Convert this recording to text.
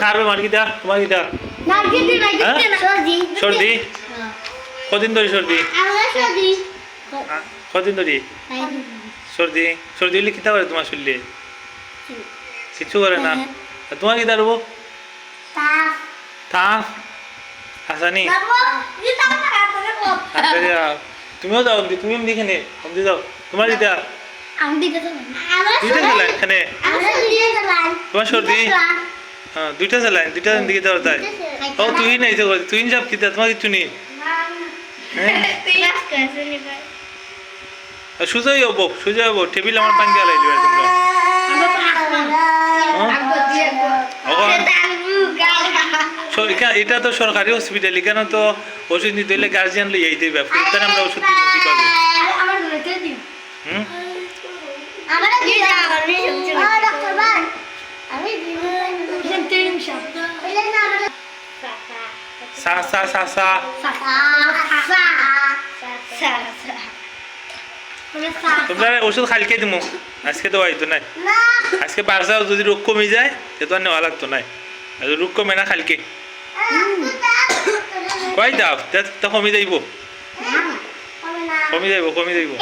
খাবে মার কি দা তোমার কি দা সর্দি কদিন ধরে সর্দি কদিন ধরে সর্দি সর্দি হলে কিতা করে তোমার শরীরে কিছু করে না তোমার কি দাঁড়বো তাপ হাসানি তুমিও যাও তুমি দেখে নে অমদি যাও তোমার দিদা দুইটা চালান এখানে তোমার সর্দি হ্যাঁ দুইটা চালান দুইটা দিকে যাও তাই ও তুই নাই তো তুই যাব কিতা তোমার কিছু নেই সুজয় হবো সুজয় হবো টেবিল আমার পাঙ্গে আলাই দিবে তোমরা এটা তো সরকারি হসপিটাল এখানে তো ওষুধ নিতে হলে গার্জিয়ান লইয়াই দেবে তাহলে আমরা ওষুধ দিতে পারবো তোমরা ওষুধ খালকে দিমু আজকে তো হয়তো নাই আজকে বাসাও যদি রোগ কমে যায় তো আর নেওয়া লাগতো নাই রোগ কমে না খালকে কয় দাও তা কমে যাইব কমে যাইব